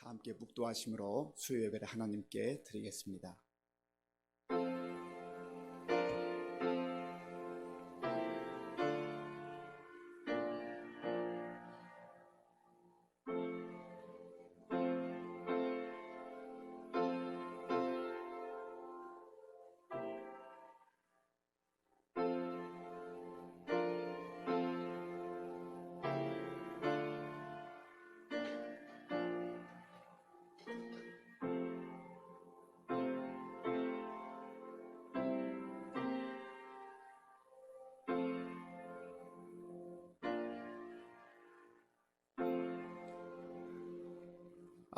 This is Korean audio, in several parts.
다 함께 묵도하심으로 수요 예배를 하나님께 드리겠습니다.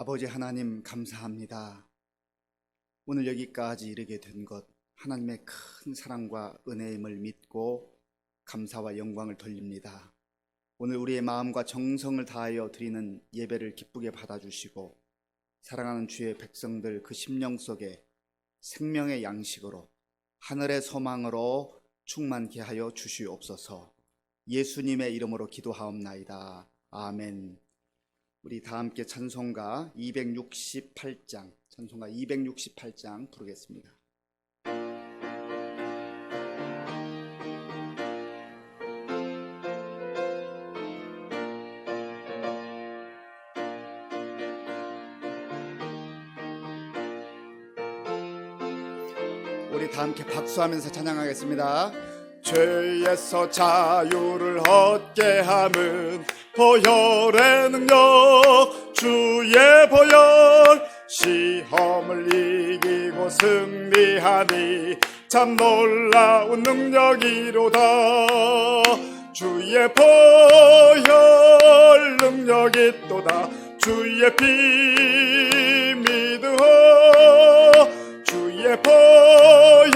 아버지 하나님 감사합니다. 오늘 여기까지 이르게 된 것 하나님의 큰 사랑과 은혜임을 믿고 감사와 영광을 돌립니다. 오늘 우리의 마음과 정성을 다하여 드리는 예배를 기쁘게 받아주시고 사랑하는 주의 백성들 그 심령 속에 생명의 양식으로 하늘의 소망으로 충만케 하여 주시옵소서. 예수님의 이름으로 기도하옵나이다. 아멘. 우리 다 함께 찬송가 268장 부르겠습니다. 우리 다 함께 박수하면서 찬양하겠습니다. 죄에서 자유를 얻게 함은 보혈의 능력, 주의 보혈. 시험을 이기고 승리하니 참 놀라운 능력이로다. 주의 보혈 능력이 또다. 주의 피 믿으오. 주의 보혈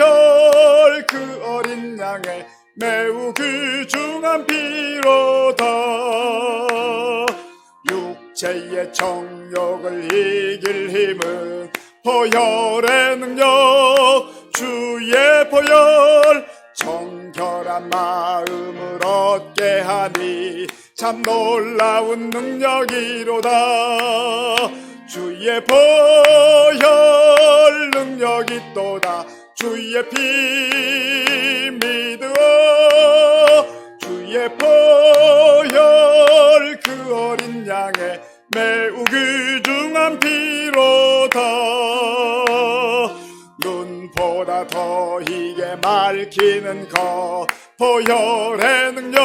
그 어린 양의 매우 귀중한 피로다. 육체의 정욕을 이길 힘은 보혈의 능력, 주의 보혈. 정결한 마음을 얻게 하니 참 놀라운 능력이로다. 주의 보혈 능력이 또다. 주의 피 믿으오. 주의 보혈 그 어린 양의 매우 귀중한 피로다. 눈보다 더 희게 밝히는 것 보혈의 능력,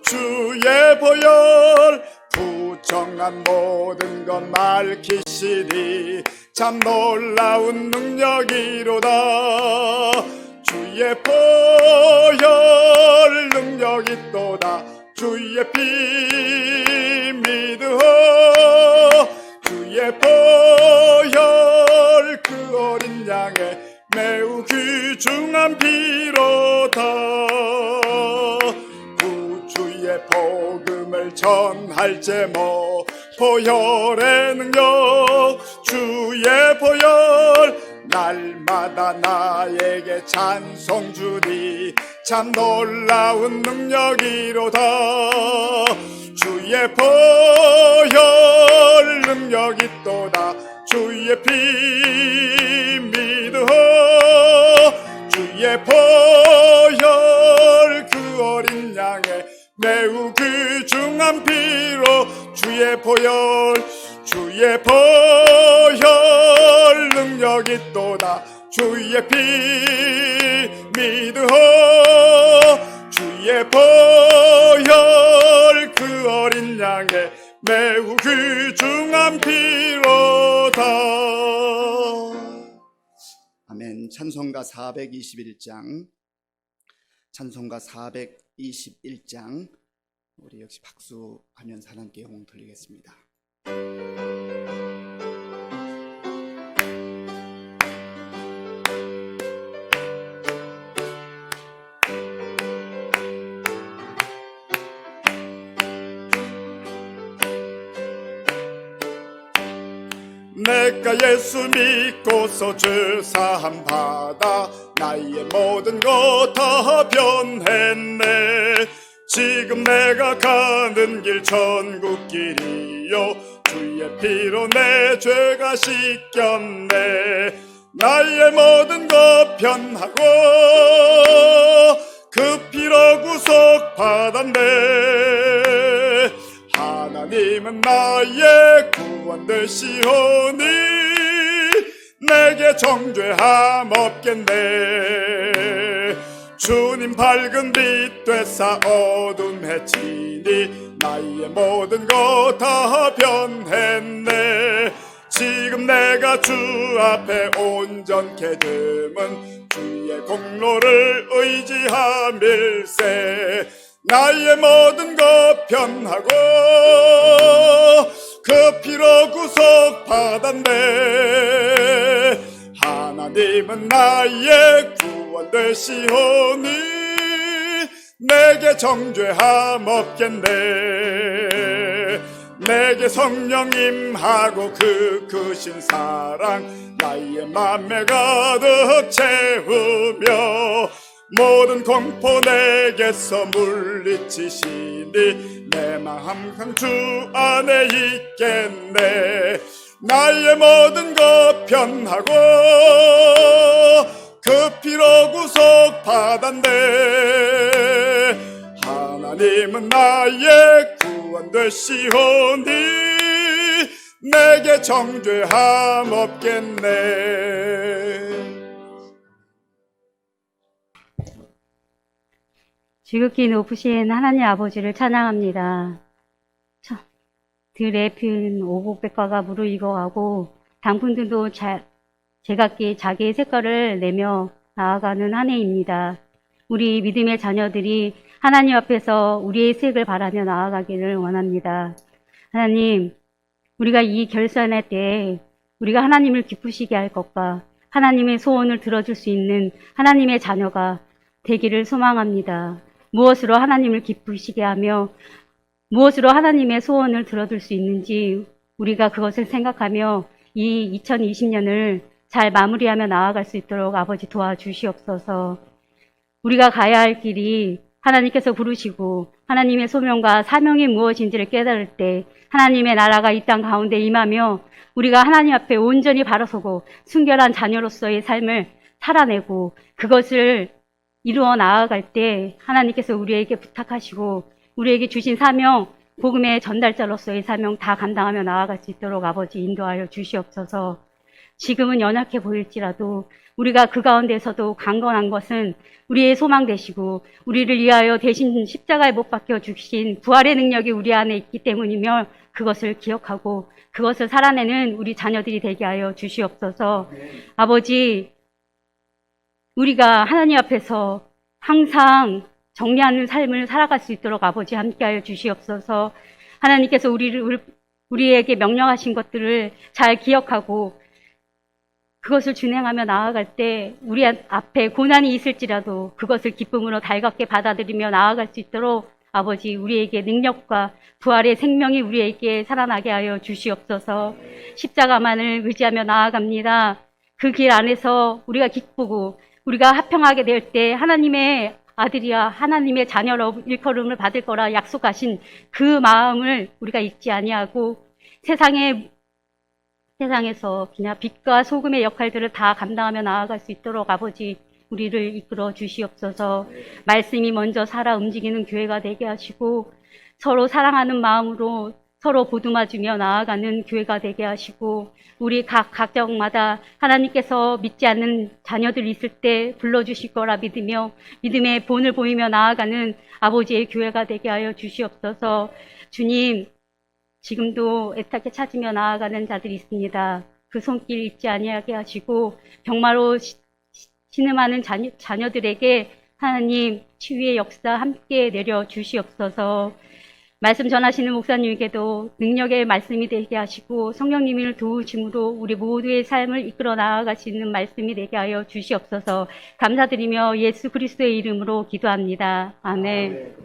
주의 보혈. 부정한 모든 것 밝히시니 참 놀라운 능력이로다. 주의 보혈 능력이 또다. 주의 피 믿으오. 주의 보혈 그 어린 양의 매우 귀중한 피로다. 구주의 복음을 전할 제목 보혈의 능력, 주의 보혈. 날마다 나에게 찬송 주니 참 놀라운 능력이로다. 주의 보혈 능력이 또다. 주의 피 믿으오. 주의 보혈 그 어린 양의 매우 귀중한 피로. 주의 보혈, 주의 보혈 능력이 또다. 주의 피 믿으오. 주의 보혈 그 어린 양의 매우 귀중한 피로다. 아멘. 찬송가 421장, 찬송가 421장 우리 역시 박수하면서 하나님께 영광 돌리겠습니다. 내가 예수 믿고서 죄사함 받아 나의 모든 것 다 변했네. 지금 내가 가는 길 천국길이요 주 주의 피로 내 죄가 씻겼네. 나의 모든 것 변하고 그 피로 구속받았네. 하나님은 나의 구원 되시오니 내게 정죄함 없겠네. 주님 밝은 빛 되사 어둠 해치니 나의 모든 것 다 변했네. 지금 내가 주 앞에 온전케 됨은 주의 공로를 의지함일세. 나의 모든 것 변하고 그 피로 구속받았네. 하나님은 나의 구원 되시오니 내게 정죄함 없겠네. 내게 성령 임하고 그 크신 사랑 나의 맘에 가득 채우며 모든 공포 내게서 물리치시니 내 마음 항상 주 안에 있겠네. 나의 모든 것 변하고 그 피로 구속받았네. 하나님은 나의 구원 되시오니 내게 정죄함 없겠네. 지극히 높으신 하나님 아버지를 찬양합니다. 들에 핀 오곡백과가 무르익어가고 단풍들도 제각기 자기의 색깔을 내며 나아가는 한 해입니다. 우리 믿음의 자녀들이 하나님 앞에서 우리의 색을 바라며 나아가기를 원합니다. 하나님, 우리가 이 결산할 때 우리가 하나님을 기쁘시게 할 것과 하나님의 소원을 들어줄 수 있는 하나님의 자녀가 되기를 소망합니다. 무엇으로 하나님을 기쁘시게 하며 무엇으로 하나님의 소원을 들어줄 수 있는지 우리가 그것을 생각하며 이 2020년을 잘 마무리하며 나아갈 수 있도록 아버지 도와주시옵소서. 우리가 가야 할 길이 하나님께서 부르시고 하나님의 소명과 사명이 무엇인지를 깨달을 때 하나님의 나라가 이 땅 가운데 임하며 우리가 하나님 앞에 온전히 바로서고 순결한 자녀로서의 삶을 살아내고 그것을 이루어 나아갈 때 하나님께서 우리에게 부탁하시고 우리에게 주신 사명, 복음의 전달자로서의 사명 다 감당하며 나아갈 수 있도록 아버지 인도하여 주시옵소서. 지금은 연약해 보일지라도 우리가 그 가운데서도 강건한 것은 우리의 소망 되시고 우리를 위하여 대신 십자가에 못 박혀 주신 부활의 능력이 우리 안에 있기 때문이며 그것을 기억하고 그것을 살아내는 우리 자녀들이 되게 하여 주시옵소서. 아버지, 우리가 하나님 앞에서 항상 정리하는 삶을 살아갈 수 있도록 아버지 함께하여 주시옵소서. 하나님께서 우리에게 명령하신 것들을 잘 기억하고 그것을 준행하며 나아갈 때 우리 앞에 고난이 있을지라도 그것을 기쁨으로 달갑게 받아들이며 나아갈 수 있도록 아버지 우리에게 능력과 부활의 생명이 우리에게 살아나게 하여 주시옵소서. 십자가만을 의지하며 나아갑니다. 그 길 안에서 우리가 기쁘고 우리가 합평하게 될 때 하나님의 아들이야 하나님의 자녀로 일컬음을 받을 거라 약속하신 그 마음을 우리가 잊지 아니하고 세상에서 그냥 빛과 소금의 역할들을 다 감당하며 나아갈 수 있도록 아버지 우리를 이끌어 주시옵소서. 말씀이 먼저 살아 움직이는 교회가 되게 하시고 서로 사랑하는 마음으로 서로 보듬어주며 나아가는 교회가 되게 하시고 우리 각 가정마다 하나님께서 믿지 않는 자녀들 있을 때 불러주실 거라 믿으며 믿음의 본을 보이며 나아가는 아버지의 교회가 되게 하여 주시옵소서. 주님, 지금도 애타게 찾으며 나아가는 자들이 있습니다. 그 손길 잊지 아니하게 하시고 병마로 신음하는 자녀들에게 하나님 치유의 역사 함께 내려 주시옵소서. 말씀 전하시는 목사님에게도 능력의 말씀이 되게 하시고 성령님을 도우심으로 우리 모두의 삶을 이끌어 나아갈 수 있는 말씀이 되게 하여 주시옵소서. 감사드리며 예수 그리스도의 이름으로 기도합니다. 아멘.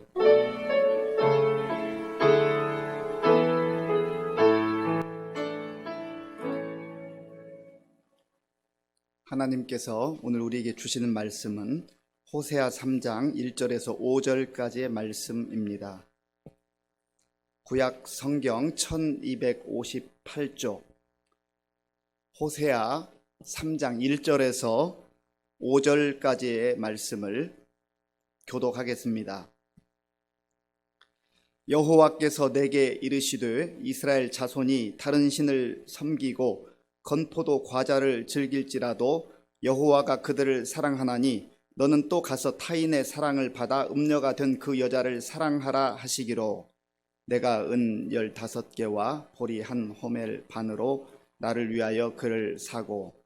하나님께서 오늘 우리에게 주시는 말씀은 호세아 3장 1절에서 5절까지의 말씀입니다. 구약 성경 1258쪽 호세아 3장 1절에서 5절까지의 말씀을 교독하겠습니다. 여호와께서 내게 이르시되 이스라엘 자손이 다른 신을 섬기고 건포도 과자를 즐길지라도 여호와가 그들을 사랑하나니 너는 또 가서 타인의 사랑을 받아 음녀가 된 그 여자를 사랑하라 하시기로 내가 은 15개와 보리 한 호멜 반으로 나를 위하여 그를 사고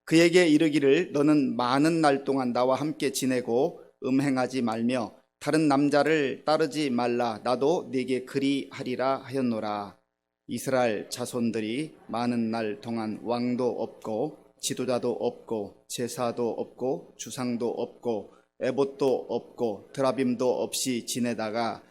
그에게 이르기를 너는 많은 날 동안 나와 함께 지내고 음행하지 말며 다른 남자를 따르지 말라 나도 네게 그리하리라 하였노라. 이스라엘 자손들이 많은 날 동안 왕도 없고 지도자도 없고 제사도 없고 주상도 없고 에봇도 없고 드라빔도 없이 지내다가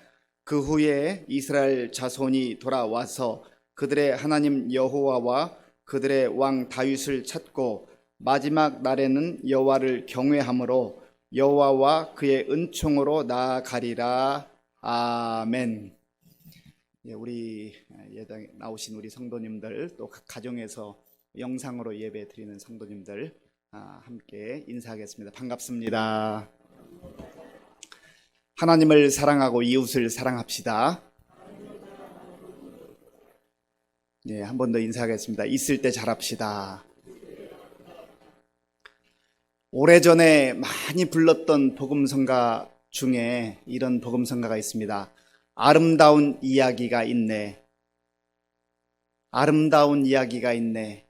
그 후에 이스라엘 자손이 돌아와서 그들의 하나님 여호와와 그들의 왕 다윗을 찾고 마지막 날에는 여호와를 경외함으로 여호와와 그의 은총으로 나아가리라. 아멘. 우리 예당에 나오신 우리 성도님들 또 각 가정에서 영상으로 예배 드리는 성도님들 함께 인사하겠습니다. 반갑습니다. 하나님을 사랑하고 이웃을 사랑합시다. 한 번 더 인사하겠습니다. 있을 때 잘합시다. 오래전에 많이 불렀던 복음성가 중에 이런 복음성가가 있습니다. 아름다운 이야기가 있네. 아름다운 이야기가 있네.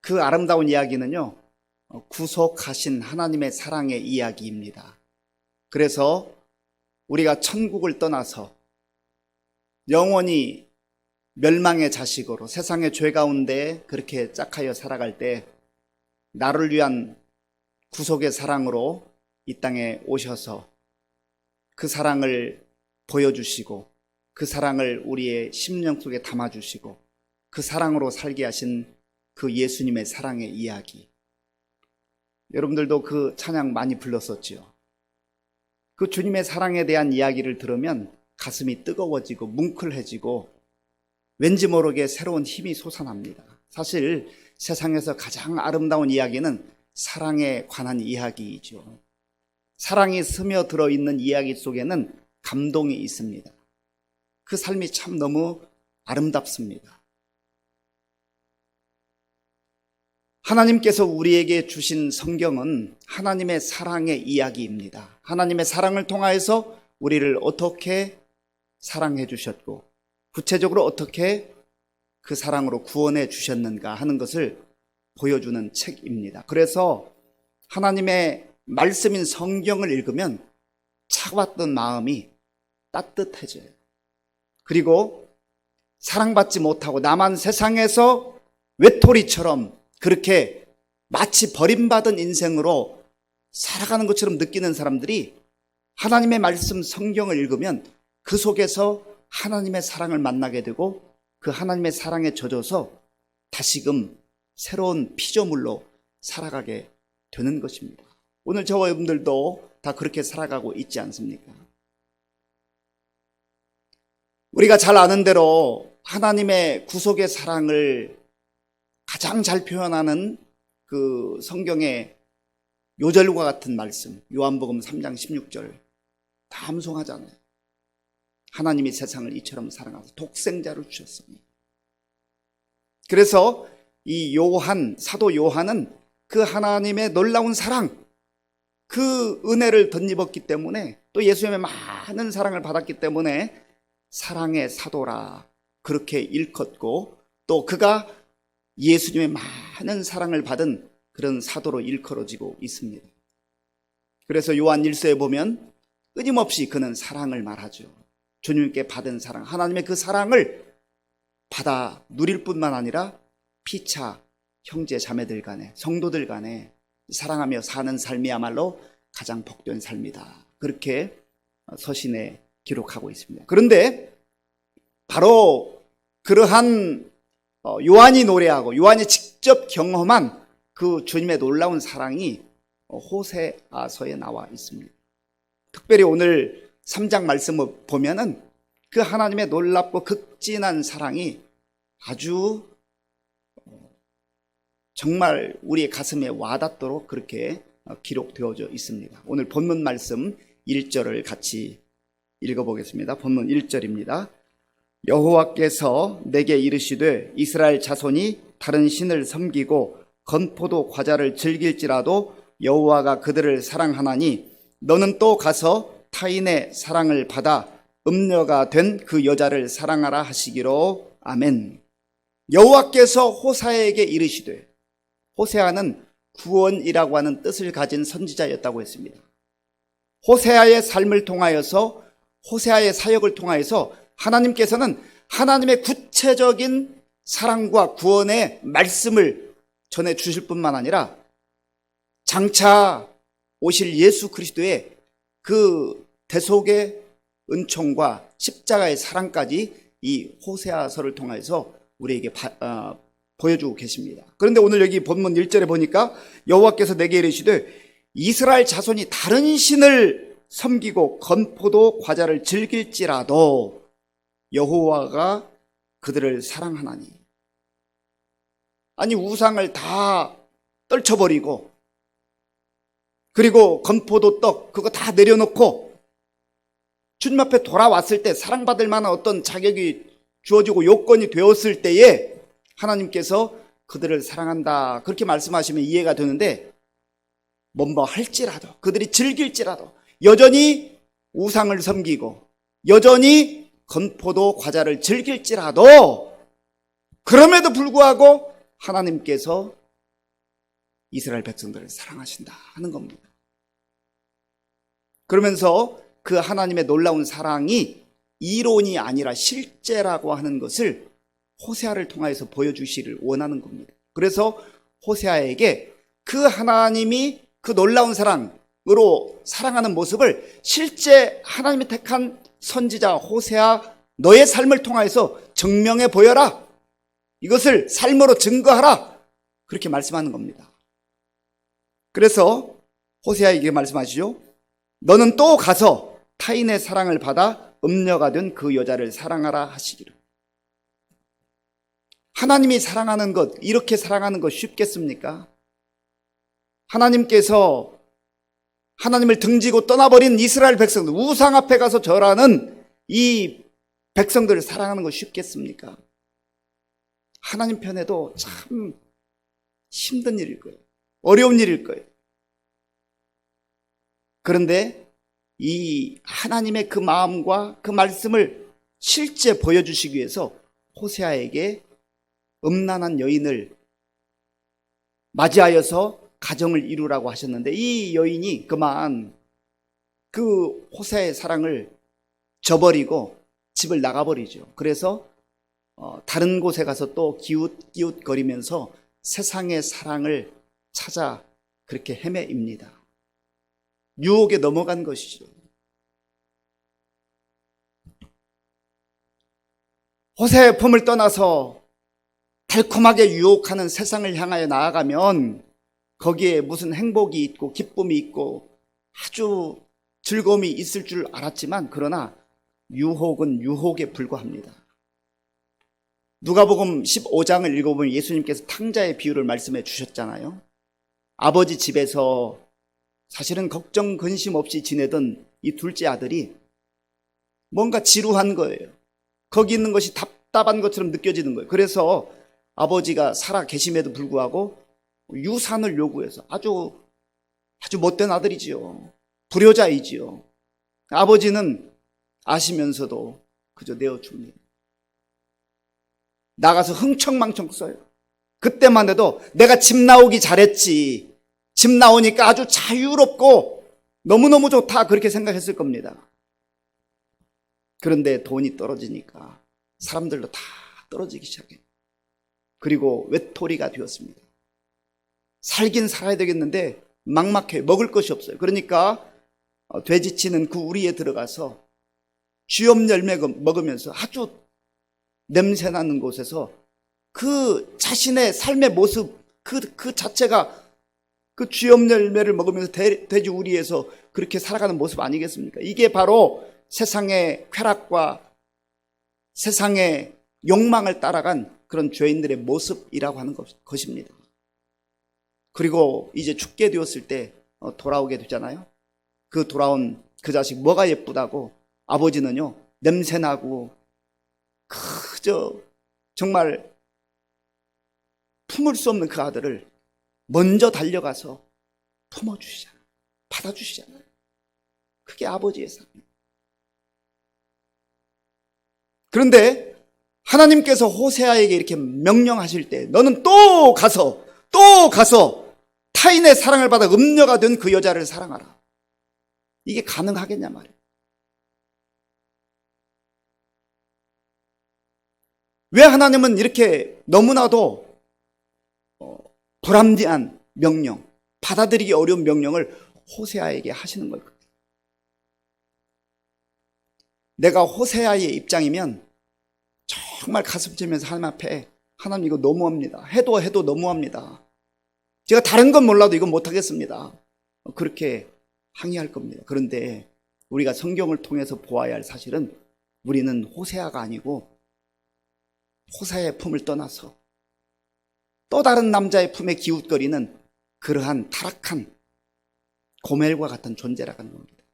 그 아름다운 이야기는요, 구속하신 하나님의 사랑의 이야기입니다. 그래서 우리가 천국을 떠나서 영원히 멸망의 자식으로 세상의 죄 가운데 그렇게 짝하여 살아갈 때 나를 위한 구속의 사랑으로 이 땅에 오셔서 그 사랑을 보여주시고 그 사랑을 우리의 심령 속에 담아주시고 그 사랑으로 살게 하신 그 예수님의 사랑의 이야기. 여러분들도 그 찬양 많이 불렀었지요. 그 주님의 사랑에 대한 이야기를 들으면 가슴이 뜨거워지고 뭉클해지고 왠지 모르게 새로운 힘이 솟아납니다. 사실 세상에서 가장 아름다운 이야기는 사랑에 관한 이야기이죠. 사랑이 스며들어 있는 이야기 속에는 감동이 있습니다. 그 삶이 참 너무 아름답습니다. 하나님께서 우리에게 주신 성경은 하나님의 사랑의 이야기입니다. 하나님의 사랑을 통하여서 우리를 어떻게 사랑해 주셨고 구체적으로 어떻게 그 사랑으로 구원해 주셨는가 하는 것을 보여주는 책입니다. 그래서 하나님의 말씀인 성경을 읽으면 차가웠던 마음이 따뜻해져요. 그리고 사랑받지 못하고 나만 세상에서 외톨이처럼 그렇게 마치 버림받은 인생으로 살아가는 것처럼 느끼는 사람들이 하나님의 말씀 성경을 읽으면 그 속에서 하나님의 사랑을 만나게 되고 그 하나님의 사랑에 젖어서 다시금 새로운 피조물로 살아가게 되는 것입니다. 오늘 저와 여러분들도 다 그렇게 살아가고 있지 않습니까? 우리가 잘 아는 대로 하나님의 구속의 사랑을 가장 잘 표현하는 그 성경의 요절과 같은 말씀, 요한복음 3장 16절 다 암송하잖아요. 하나님이 세상을 이처럼 사랑하사 독생자를 주셨습니다. 그래서 이 사도 요한은 그 하나님의 놀라운 사랑, 그 은혜를 덧입었기 때문에 또 예수님의 많은 사랑을 받았기 때문에 사랑의 사도라 그렇게 일컫고 또 그가 예수님의 많은 사랑을 받은 그런 사도로 일컬어지고 있습니다. 그래서 요한 1서에 보면 끊임없이 그는 사랑을 말하죠. 주님께 받은 사랑, 하나님의 그 사랑을 받아 누릴 뿐만 아니라 피차 형제 자매들 간에 성도들 간에 사랑하며 사는 삶이야말로 가장 복된 삶이다. 그렇게 서신에 기록하고 있습니다. 그런데 바로 그러한 요한이 노래하고 요한이 직접 경험한 그 주님의 놀라운 사랑이 호세아서에 나와 있습니다. 특별히 오늘 3장 말씀을 보면은 그 하나님의 놀랍고 극진한 사랑이 아주 정말 우리의 가슴에 와닿도록 그렇게 기록되어져 있습니다. 오늘 본문 말씀 1절을 같이 읽어보겠습니다. 본문 1절입니다. 여호와께서 내게 이르시되 이스라엘 자손이 다른 신을 섬기고 건포도 과자를 즐길지라도 여호와가 그들을 사랑하나니 너는 또 가서 타인의 사랑을 받아 음녀가 된 그 여자를 사랑하라 하시기로. 아멘. 여호와께서 호세아에게 이르시되, 호세아는 구원이라고 하는 뜻을 가진 선지자였다고 했습니다. 호세아의 삶을 통하여서, 호세아의 사역을 통하여서 하나님께서는 하나님의 구체적인 사랑과 구원의 말씀을 전해 주실 뿐만 아니라 장차 오실 예수 그리스도의 그 대속의 은총과 십자가의 사랑까지 이 호세아서를 통해서 우리에게 보여주고 계십니다. 그런데 오늘 여기 본문 1절에 보니까 여호와께서 내게 이르시되 이스라엘 자손이 다른 신을 섬기고 건포도 과자를 즐길지라도 여호와가 그들을 사랑하나니. 아니, 우상을 다 떨쳐버리고 그리고 건포도 떡 그거 다 내려놓고 주님 앞에 돌아왔을 때 사랑받을 만한 어떤 자격이 주어지고 요건이 되었을 때에 하나님께서 그들을 사랑한다 그렇게 말씀하시면 이해가 되는데, 뭔가 할지라도, 그들이 즐길지라도, 여전히 우상을 섬기고 여전히 건포도 과자를 즐길지라도, 그럼에도 불구하고 하나님께서 이스라엘 백성들을 사랑하신다 하는 겁니다. 그러면서 그 하나님의 놀라운 사랑이 이론이 아니라 실제라고 하는 것을 호세아를 통해서 보여주시를 원하는 겁니다. 그래서 호세아에게 그 하나님이 그 놀라운 사랑으로 사랑하는 모습을 실제 하나님이 택한 선지자 호세아, 너의 삶을 통해서 증명해 보여라, 이것을 삶으로 증거하라, 그렇게 말씀하는 겁니다. 그래서 호세아에게 말씀하시죠. 너는 또 가서 타인의 사랑을 받아 음녀가 된 그 여자를 사랑하라 하시기를. 하나님이 사랑하는 것, 이렇게 사랑하는 것 쉽겠습니까? 하나님께서 하나님을 등지고 떠나버린 이스라엘 백성들, 우상 앞에 가서 절하는 이 백성들을 사랑하는 것 쉽겠습니까? 하나님 편에도 참 힘든 일일 거예요. 어려운 일일 거예요. 그런데 이 하나님의 그 마음과 그 말씀을 실제 보여주시기 위해서 호세아에게 음란한 여인을 맞이하여서 가정을 이루라고 하셨는데, 이 여인이 그만 그 호세아의 사랑을 저버리고 집을 나가버리죠. 그래서 다른 곳에 가서 또 기웃기웃거리면서 세상의 사랑을 찾아 그렇게 헤매입니다. 유혹에 넘어간 것이죠. 호세아의 품을 떠나서 달콤하게 유혹하는 세상을 향하여 나아가면 거기에 무슨 행복이 있고 기쁨이 있고 아주 즐거움이 있을 줄 알았지만, 그러나 유혹은 유혹에 불과합니다. 누가복음 15장을 읽어보면 예수님께서 탕자의 비유를 말씀해 주셨잖아요. 아버지 집에서 사실은 걱정 근심 없이 지내던 이 둘째 아들이 뭔가 지루한 거예요. 거기 있는 것이 답답한 것처럼 느껴지는 거예요. 그래서 아버지가 살아 계심에도 불구하고 유산을 요구해서, 아주 못된 아들이지요. 불효자이지요. 아버지는 아시면서도 그저 내어줍니다. 나가서 흥청망청 써요. 그때만 해도 내가 집 나오기 잘했지, 집 나오니까 아주 자유롭고 너무너무 좋다, 그렇게 생각했을 겁니다. 그런데 돈이 떨어지니까 사람들도 다 떨어지기 시작해요. 그리고 외톨이가 되었습니다. 살긴 살아야 되겠는데 막막해요. 먹을 것이 없어요. 그러니까 돼지치는 그 우리에 들어가서 쥐엄 열매 먹으면서 아주 냄새나는 곳에서 그 자신의 삶의 모습 그 자체가 그 쥐엄 열매를 먹으면서 돼지 우리에서 그렇게 살아가는 모습 아니겠습니까? 이게 바로 세상의 쾌락과 세상의 욕망을 따라간 그런 죄인들의 모습이라고 하는 것입니다. 그리고 이제 죽게 되었을 때 돌아오게 되잖아요. 그 돌아온 그 자식 뭐가 예쁘다고 아버지는요, 냄새나고 그저 정말 품을 수 없는 그 아들을 먼저 달려가서 품어주시잖아요. 받아주시잖아요. 그게 아버지의 삶입니다. 그런데 하나님께서 호세아에게 이렇게 명령하실 때 너는 또 가서 타인의 사랑을 받아 음녀가 된 그 여자를 사랑하라. 이게 가능하겠냐 말이에요. 왜 하나님은 이렇게 너무나도 불합리한 명령, 받아들이기 어려운 명령을 호세아에게 하시는 걸까요? 내가 호세아의 입장이면 정말 가슴 찌면서 하나님 앞에, 하나님 이거 너무합니다. 해도 너무합니다. 제가 다른 건 몰라도 이건 못하겠습니다. 그렇게 항의할 겁니다. 그런데 우리가 성경을 통해서 보아야 할 사실은 우리는 호세아가 아니고 호세아의 품을 떠나서 또 다른 남자의 품에 기웃거리는 그러한 타락한 고멜과 같은 존재라는 겁니다.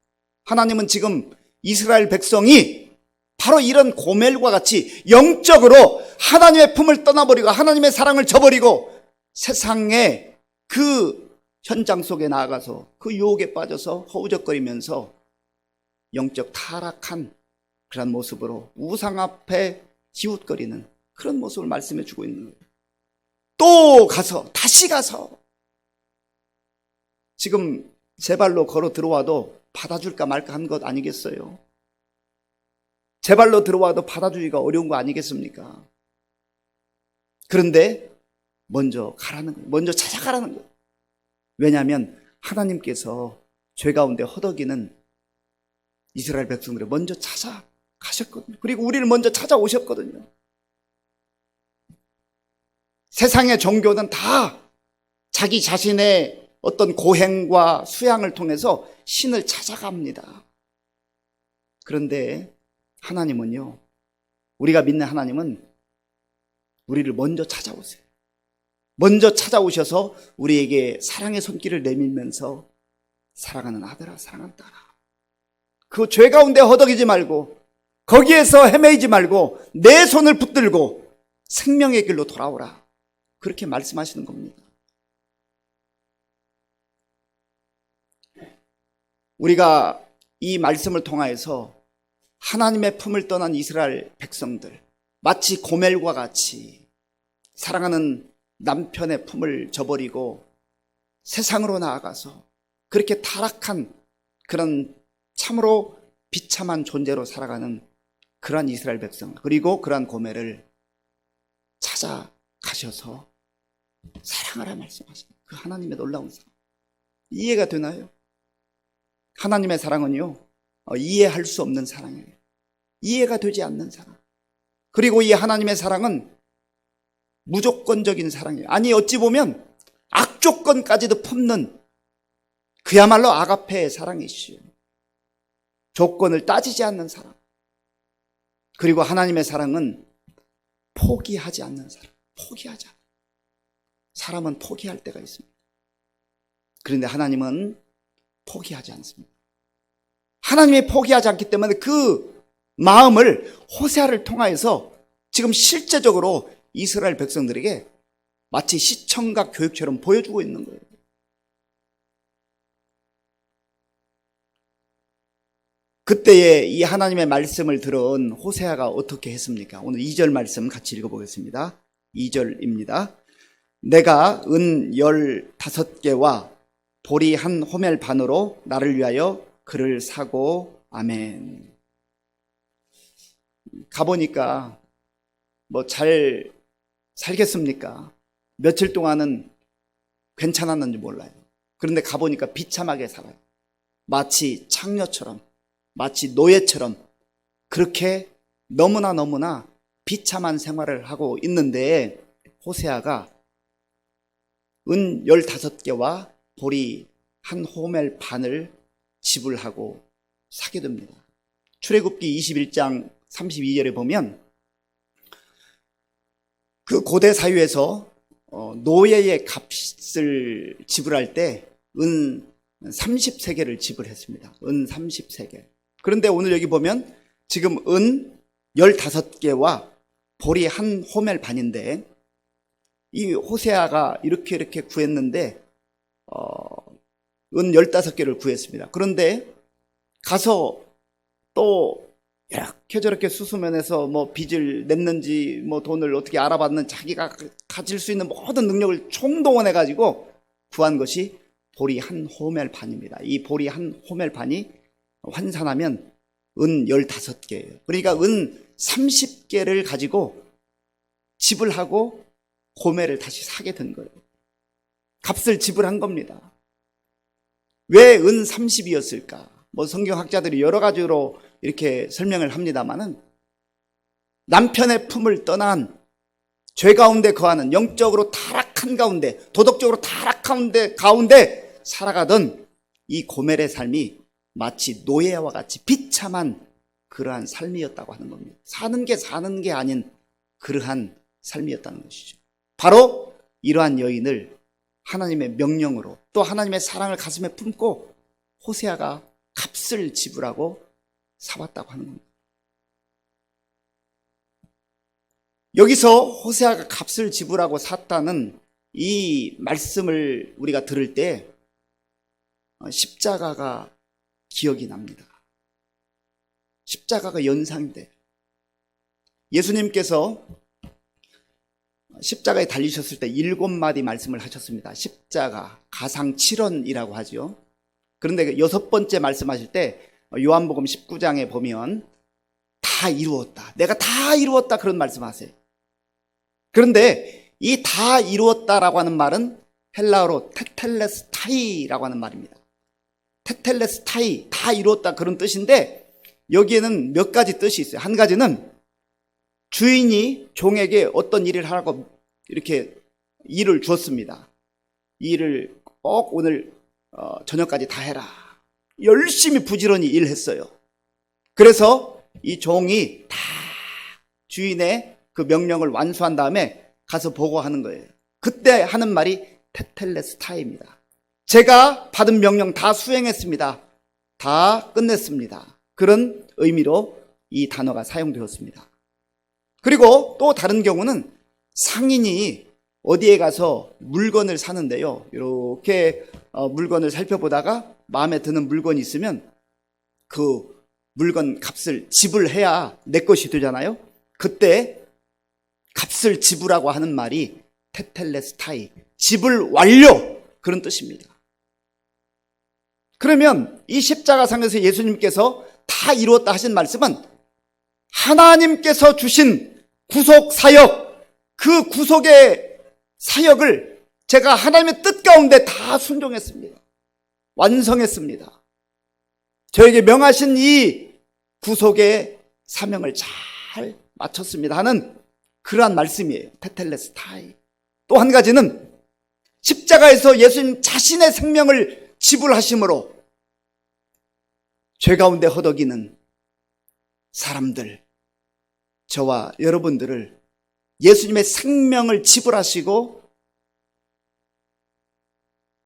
하나님은 지금 이스라엘 백성이 바로 이런 고멜과 같이 영적으로 하나님의 품을 떠나버리고 하나님의 사랑을 저버리고 세상의 그 현장 속에 나아가서 그 유혹에 빠져서 허우적거리면서 영적 타락한 그런 모습으로 우상 앞에 기웃거리는 그런 모습을 말씀해 주고 있는 거예요. 또 가서, 다시 가서, 지금 제 발로 걸어 들어와도 받아줄까 말까 한 것 아니겠어요? 제 발로 들어와도 받아주기가 어려운 거 아니겠습니까? 그런데 먼저 가라는 거예요. 먼저 찾아가라는 거예요. 왜냐하면 하나님께서 죄 가운데 허덕이는 이스라엘 백성들을 먼저 찾아가셨거든요. 그리고 우리를 먼저 찾아오셨거든요. 세상의 종교는 다 자기 자신의 어떤 고행과 수양을 통해서 신을 찾아갑니다. 그런데 하나님은요, 우리가 믿는 하나님은 우리를 먼저 찾아오세요. 먼저 찾아오셔서 우리에게 사랑의 손길을 내밀면서 사랑하는 아들아, 사랑하는 딸아, 그 죄 가운데 허덕이지 말고 거기에서 헤매이지 말고 내 손을 붙들고 생명의 길로 돌아오라. 그렇게 말씀하시는 겁니다. 우리가 이 말씀을 통하여서 하나님의 품을 떠난 이스라엘 백성들, 마치 고멜과 같이 사랑하는 남편의 품을 저버리고 세상으로 나아가서 그렇게 타락한 그런 참으로 비참한 존재로 살아가는 그러한 이스라엘 백성, 그리고 그러한 고멜을 찾아가셔서 사랑하라 말씀하시는 그 하나님의 놀라운 사랑. 이해가 되나요? 하나님의 사랑은요, 이해할 수 없는 사랑이에요. 이해가 되지 않는 사랑. 그리고 이 하나님의 사랑은 무조건적인 사랑이에요. 아니, 어찌 보면 악조건까지도 품는 그야말로 아가페의 사랑이시요. 조건을 따지지 않는 사랑. 그리고 하나님의 사랑은 포기하지 않는 사랑. 포기하지 않는. 사람은 포기할 때가 있습니다. 그런데 하나님은 포기하지 않습니다. 하나님이 포기하지 않기 때문에 그 마음을 호세아를 통하여서 지금 실제적으로 이스라엘 백성들에게 마치 시청각 교육처럼 보여주고 있는 거예요. 그때에 이 하나님의 말씀을 들은 호세아가 어떻게 했습니까? 오늘 2절 말씀 같이 읽어보겠습니다. 2절입니다. 내가 은 15개와 보리 한 호멜 반으로 나를 위하여 그를 사고. 아멘. 가보니까 뭐 잘 살겠습니까? 며칠 동안은 괜찮았는지 몰라요. 그런데 가보니까 비참하게 살아요. 마치 창녀처럼, 마치 노예처럼 그렇게 너무나 비참한 생활을 하고 있는데 호세아가 은 15개와 보리 한 호멜 반을 지불하고 사게 됩니다. 출애굽기 21장 32절에 보면 그 고대 사회에서 노예의 값을 지불할 때 은 30세겔을 지불했습니다. 은 30세겔. 그런데 오늘 여기 보면 지금 은 15개와 보리 한 호멜 반인데, 이 호세아가 이렇게 구했는데 은 15개를 구했습니다. 그런데 가서 또 이렇게 저렇게 수수면에서 뭐 빚을 냈는지 뭐 돈을 어떻게 알아봤는, 자기가 가질 수 있는 모든 능력을 총동원해 가지고 구한 것이 보리 한 호멜 반입니다. 이 보리 한 호멜 반이 환산하면 은 15개예요. 그러니까 은 30개를 가지고 지불하고 호멜을 다시 사게 된 거예요. 값을 지불한 겁니다. 왜 은 30이었을까? 뭐 성경학자들이 여러 가지로 이렇게 설명을 합니다만은, 남편의 품을 떠난 죄 가운데 거하는 영적으로 타락한 가운데, 도덕적으로 타락한 가운데 살아가던 이 고멜의 삶이 마치 노예와 같이 비참한 그러한 삶이었다고 하는 겁니다. 사는 게 아닌 그러한 삶이었다는 것이죠. 바로 이러한 여인을 하나님의 명령으로, 또 하나님의 사랑을 가슴에 품고 호세아가 값을 지불하고 사왔다고 하는 겁니다. 여기서 호세아가 값을 지불하고 샀다는 이 말씀을 우리가 들을 때 십자가가 기억이 납니다. 십자가가 연상이 돼요. 예수님께서 십자가에 달리셨을 때 7마디 말씀을 하셨습니다. 십자가, 가상 7원이라고 하죠. 그런데 6번째 말씀하실 때 요한복음 19장에 보면 다 이루었다, 내가 다 이루었다, 그런 말씀하세요. 그런데 이 다 이루었다라고 하는 말은 헬라어로 테텔레스타이라고 하는 말입니다. 테텔레스타이, 다 이루었다, 그런 뜻인데 여기에는 몇 가지 뜻이 있어요. 한 가지는 주인이 종에게 어떤 일을 하라고 이렇게 일을 주었습니다. 이 일을 꼭 오늘 저녁까지 다 해라. 열심히 부지런히 일했어요. 그래서 이 종이 다 주인의 그 명령을 완수한 다음에 가서 보고하는 거예요. 그때 하는 말이 테텔레스타입니다. 제가 받은 명령 다 수행했습니다. 다 끝냈습니다. 그런 의미로 이 단어가 사용되었습니다. 그리고 또 다른 경우는 상인이 어디에 가서 물건을 사는데요, 이렇게 물건을 살펴보다가 마음에 드는 물건이 있으면 그 물건 값을 지불해야 내 것이 되잖아요. 그때 값을 지불하고 하는 말이 테텔레스타이, 지불 완료, 그런 뜻입니다. 그러면 이 십자가상에서 예수님께서 다 이루었다 하신 말씀은 하나님께서 주신 구속 사역, 그 구속의 사역을 제가 하나님의 뜻 가운데 다 순종했습니다. 완성했습니다. 저에게 명하신 이 구속의 사명을 잘 마쳤습니다 하는 그러한 말씀이에요. 테텔레스타이. 또 한 가지는 십자가에서 예수님 자신의 생명을 지불하심으로 죄 가운데 허덕이는 사람들, 저와 여러분들을 예수님의 생명을 지불하시고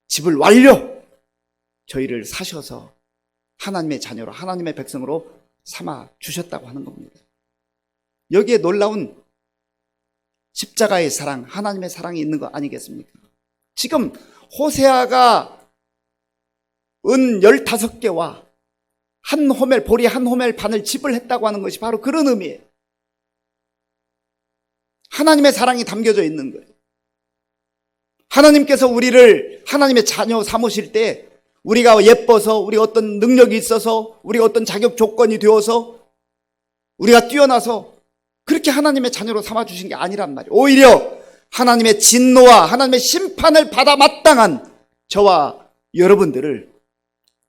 지불 완료, 저희를 사셔서 하나님의 자녀로, 하나님의 백성으로 삼아 주셨다고 하는 겁니다. 여기에 놀라운 십자가의 사랑, 하나님의 사랑이 있는 거 아니겠습니까? 지금 호세아가 은 15개와 한 호멜, 보리 한 호멜 반을 지불했다고 하는 것이 바로 그런 의미예요. 하나님의 사랑이 담겨져 있는 거예요. 하나님께서 우리를 하나님의 자녀 삼으실 때 우리가 예뻐서, 우리 어떤 능력이 있어서, 우리 어떤 자격 조건이 되어서, 우리가 뛰어나서 그렇게 하나님의 자녀로 삼아주신 게 아니란 말이에요. 오히려 하나님의 진노와 하나님의 심판을 받아 마땅한 저와 여러분들을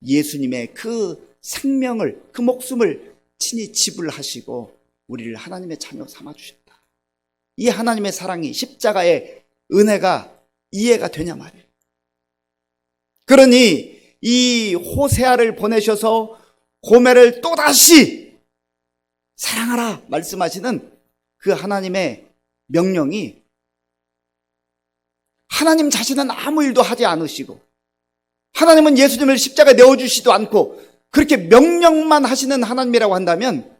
예수님의 그 생명을, 그 목숨을 친히 지불하시고 우리를 하나님의 자녀로 삼아주셨다. 이 하나님의 사랑이, 십자가의 은혜가 이해가 되냐 말이에요. 그러니 이 호세아를 보내셔서 고멜을 또다시 사랑하라 말씀하시는 그 하나님의 명령이 하나님 자신은 아무 일도 하지 않으시고, 하나님은 예수님을 십자가에 내어주시지도 않고 그렇게 명령만 하시는 하나님이라고 한다면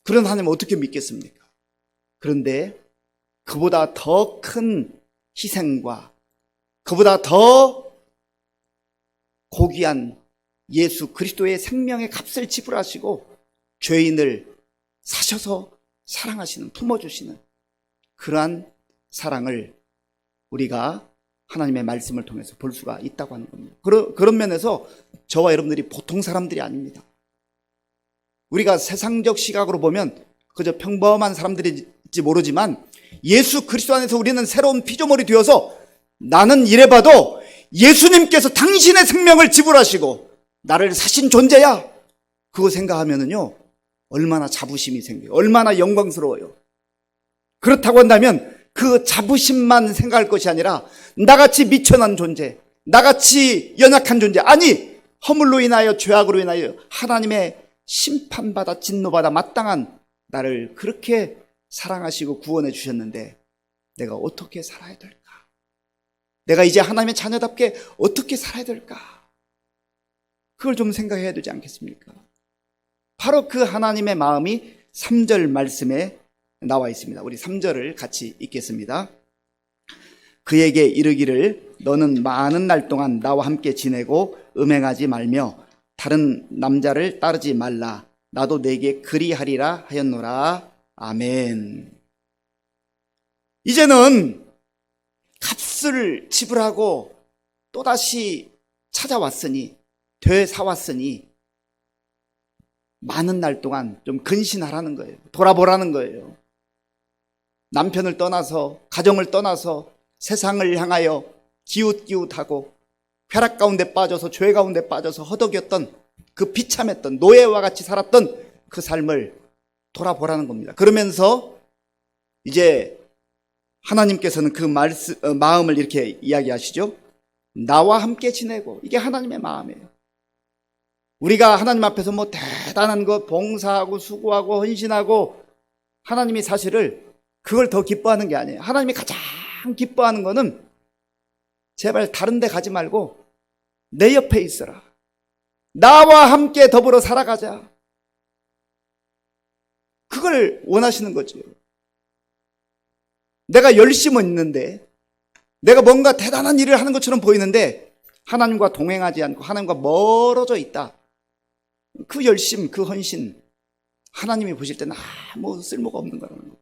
그런 하나님을 어떻게 믿겠습니까? 그런데 그보다 더 큰 희생과 그보다 더 고귀한 예수 그리스도의 생명의 값을 지불하시고 죄인을 사셔서 사랑하시는, 품어주시는 그러한 사랑을 우리가 하나님의 말씀을 통해서 볼 수가 있다고 하는 겁니다. 그런 면에서 저와 여러분들이 보통 사람들이 아닙니다. 우리가 세상적 시각으로 보면 그저 평범한 사람들일지 모르지만 예수 그리스도 안에서 우리는 새로운 피조물이 되어서 나는 이래봐도 예수님께서 당신의 생명을 지불하시고 나를 사신 존재야. 그거 생각하면은요, 얼마나 자부심이 생겨요. 얼마나 영광스러워요. 그렇다고 한다면 그 자부심만 생각할 것이 아니라 나같이 미천한 존재, 나같이 연약한 존재, 아니 허물로 인하여 죄악으로 인하여 하나님의 심판받아 진노받아 마땅한 나를 그렇게 사랑하시고 구원해 주셨는데 내가 어떻게 살아야 될까? 내가 이제 하나님의 자녀답게 어떻게 살아야 될까? 그걸 좀 생각해야 되지 않겠습니까? 바로 그 하나님의 마음이 3절 말씀에 나와 있습니다. 우리 3절을 같이 읽겠습니다. 그에게 이르기를 너는 많은 날 동안 나와 함께 지내고 음행하지 말며 다른 남자를 따르지 말라. 나도 내게 그리하리라 하였노라. 아멘. 이제는 값을 지불하고 또다시 찾아왔으니, 되사왔으니 많은 날 동안 좀 근신하라는 거예요. 돌아보라는 거예요. 남편을 떠나서, 가정을 떠나서 세상을 향하여 기웃기웃하고 쾌락 가운데 빠져서, 죄 가운데 빠져서 허덕였던 그 비참했던 노예와 같이 살았던 그 삶을 돌아보라는 겁니다. 그러면서 이제 하나님께서는 그 마음을 이렇게 이야기하시죠. 나와 함께 지내고, 이게 하나님의 마음이에요. 우리가 하나님 앞에서 뭐 대단한 거 봉사하고 수고하고 헌신하고, 하나님이 사실을 그걸 더 기뻐하는 게 아니에요. 하나님이 가장 기뻐하는 거는 제발 다른 데 가지 말고 내 옆에 있어라. 나와 함께 더불어 살아가자. 그걸 원하시는 거죠. 내가 열심은 있는데, 내가 뭔가 대단한 일을 하는 것처럼 보이는데 하나님과 동행하지 않고 하나님과 멀어져 있다. 그 열심, 그 헌신, 하나님이 보실 때는 아무 쓸모가 없는 거라는 거예요.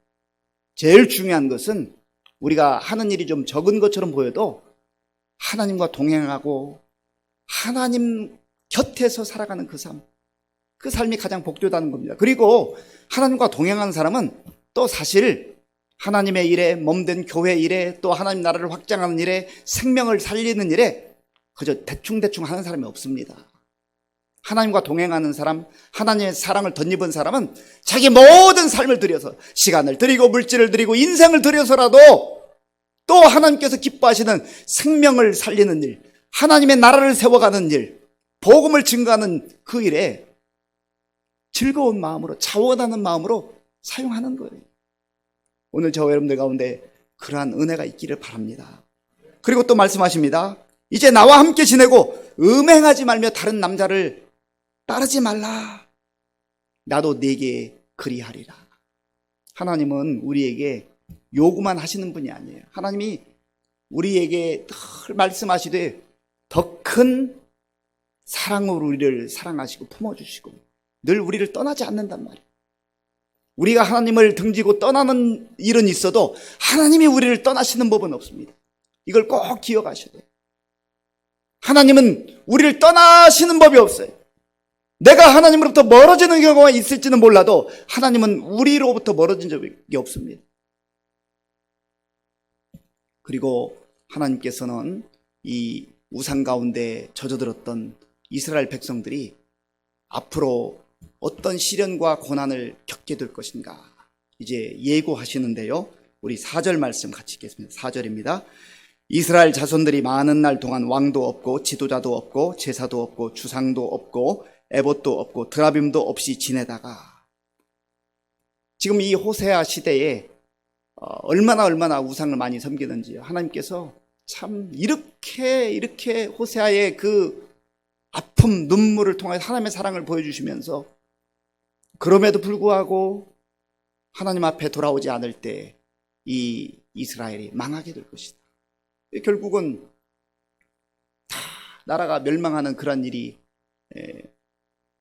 제일 중요한 것은 우리가 하는 일이 좀 적은 것처럼 보여도 하나님과 동행하고 하나님 곁에서 살아가는 그 삶, 그 삶이 가장 복되다는 겁니다. 그리고 하나님과 동행하는 사람은 또 사실 하나님의 일에, 몸된 교회 일에, 또 하나님 나라를 확장하는 일에, 생명을 살리는 일에 그저 대충대충 하는 사람이 없습니다. 하나님과 동행하는 사람, 하나님의 사랑을 덧입은 사람은 자기 모든 삶을 들여서, 시간을 들이고 물질을 들이고 인생을 들여서라도 또 하나님께서 기뻐하시는 생명을 살리는 일, 하나님의 나라를 세워가는 일, 복음을 증거하는 그 일에 즐거운 마음으로, 자원하는 마음으로 사용하는 거예요. 오늘 저와 여러분들 가운데 그러한 은혜가 있기를 바랍니다. 그리고 또 말씀하십니다. 이제 나와 함께 지내고 음행하지 말며 다른 남자를 따르지 말라. 나도 네게 그리하리라. 하나님은 우리에게 요구만 하시는 분이 아니에요. 하나님이 우리에게 늘 말씀하시되 더 큰 사랑으로 우리를 사랑하시고 품어주시고 늘 우리를 떠나지 않는단 말이에요. 우리가 하나님을 등지고 떠나는 일은 있어도 하나님이 우리를 떠나시는 법은 없습니다. 이걸 꼭 기억하셔야 돼요. 하나님은 우리를 떠나시는 법이 없어요. 내가 하나님으로부터 멀어지는 경우가 있을지는 몰라도 하나님은 우리로부터 멀어진 적이 없습니다. 그리고 하나님께서는 이 우상 가운데 젖어들었던 이스라엘 백성들이 앞으로 어떤 시련과 고난을 겪게 될 것인가 이제 예고하시는데요. 우리 4절 말씀 같이 읽겠습니다. 4절입니다. 이스라엘 자손들이 많은 날 동안 왕도 없고 지도자도 없고 제사도 없고 주상도 없고 에봇도 없고 드라빔도 없이 지내다가, 지금 이 호세아 시대에 얼마나 우상을 많이 섬기는지 하나님께서 참 이렇게 호세아의 그 아픔, 눈물을 통해 하나님의 사랑을 보여주시면서 그럼에도 불구하고 하나님 앞에 돌아오지 않을 때 이 이스라엘이 망하게 될 것이다. 결국은 다 나라가 멸망하는 그런 일이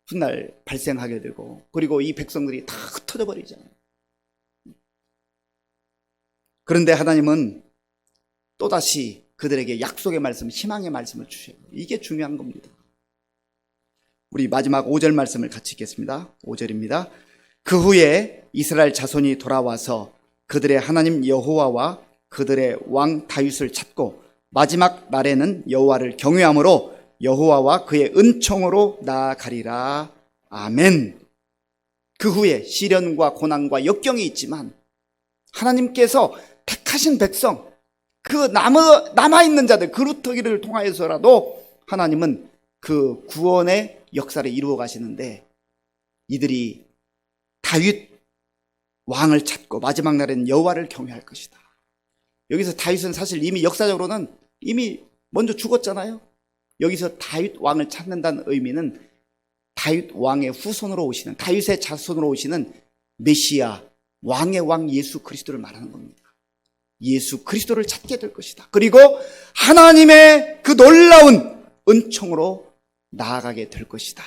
훗날 발생하게 되고, 그리고 이 백성들이 다 흩어져 버리잖아요. 그런데 하나님은 또다시 그들에게 약속의 말씀, 희망의 말씀을 주셔요. 이게 중요한 겁니다. 우리 마지막 5절 말씀을 같이 읽겠습니다. 5절입니다. 그 후에 이스라엘 자손이 돌아와서 그들의 하나님 여호와와 그들의 왕 다윗을 찾고 마지막 날에는 여호와를 경외함으로 여호와와 그의 은총으로 나아가리라. 아멘. 그 후에 시련과 고난과 역경이 있지만 하나님께서 택하신 백성, 그 남아있는 자들, 그루터기를 통하여서라도 하나님은 그 구원의 역사를 이루어 가시는데, 이들이 다윗 왕을 찾고 마지막 날에는 여호와를 경외할 것이다. 여기서 다윗은 사실 이미 역사적으로는 이미 먼저 죽었잖아요. 여기서 다윗 왕을 찾는다는 의미는 다윗 왕의 후손으로 오시는, 다윗의 자손으로 오시는 메시아, 왕의 왕 예수 그리스도를 말하는 겁니다. 예수 그리스도를 찾게 될 것이다. 그리고 하나님의 그 놀라운 은총으로 나아가게 될 것이다.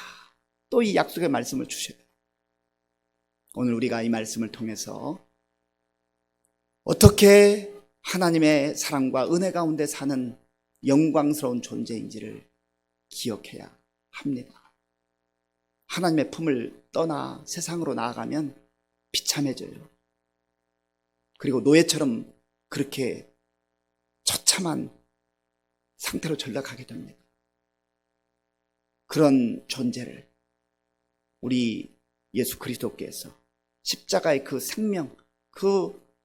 또 이 약속의 말씀을 주셔요. 오늘 우리가 이 말씀을 통해서 어떻게 하나님의 사랑과 은혜 가운데 사는 영광스러운 존재인지를 기억해야 합니다. 하나님의 품을 떠나 세상으로 나아가면 비참해져요. 그리고 노예처럼 그렇게 처참한 상태로 전락하게 됩니다. 그런 존재를 우리 예수 그리스도께서 십자가의 그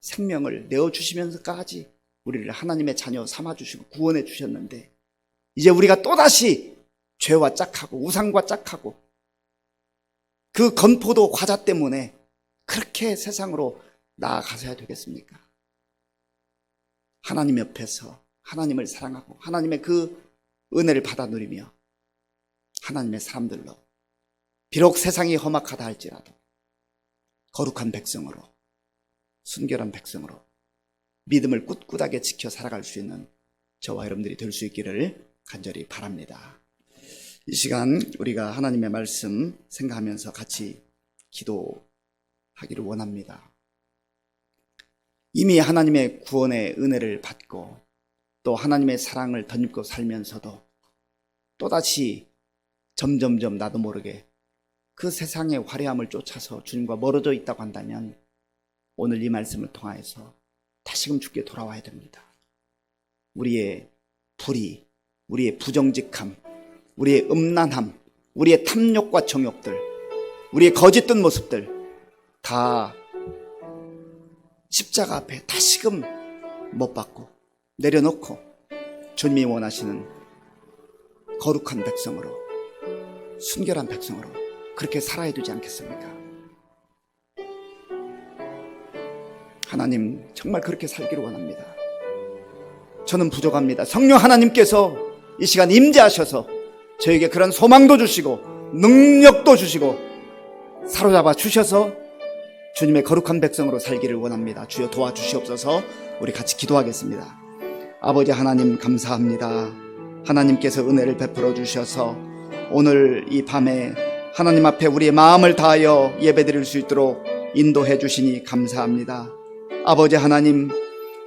생명을 내어주시면서까지 우리를 하나님의 자녀 삼아주시고 구원해 주셨는데, 이제 우리가 또다시 죄와 짝하고 우상과 짝하고 그 건포도 과자 때문에 그렇게 세상으로 나아가서야 되겠습니까? 하나님 옆에서 하나님을 사랑하고 하나님의 그 은혜를 받아 누리며 하나님의 사람들로, 비록 세상이 험악하다 할지라도 거룩한 백성으로, 순결한 백성으로 믿음을 꿋꿋하게 지켜 살아갈 수 있는 저와 여러분들이 될 수 있기를 간절히 바랍니다. 이 시간 우리가 하나님의 말씀 생각하면서 같이 기도하기를 원합니다. 이미 하나님의 구원의 은혜를 받고 또 하나님의 사랑을 덧입고 살면서도 또다시 점점점 나도 모르게 그 세상의 화려함을 쫓아서 주님과 멀어져 있다고 한다면 오늘 이 말씀을 통하여서 다시금 주께 돌아와야 됩니다. 우리의 불의, 우리의 부정직함, 우리의 음란함, 우리의 탐욕과 정욕들, 우리의 거짓된 모습들 다 십자가 앞에 다시금 못 박고 내려놓고 주님이 원하시는 거룩한 백성으로, 순결한 백성으로 그렇게 살아야 되지 않겠습니까? 하나님, 정말 그렇게 살기를 원합니다. 저는 부족합니다. 성령 하나님께서 이 시간 임재하셔서 저에게 그런 소망도 주시고 능력도 주시고 사로잡아 주셔서 주님의 거룩한 백성으로 살기를 원합니다. 주여 도와주시옵소서. 우리 같이 기도하겠습니다. 아버지 하나님, 감사합니다. 하나님께서 은혜를 베풀어 주셔서 오늘 이 밤에 하나님 앞에 우리의 마음을 다하여 예배드릴 수 있도록 인도해 주시니 감사합니다. 아버지 하나님,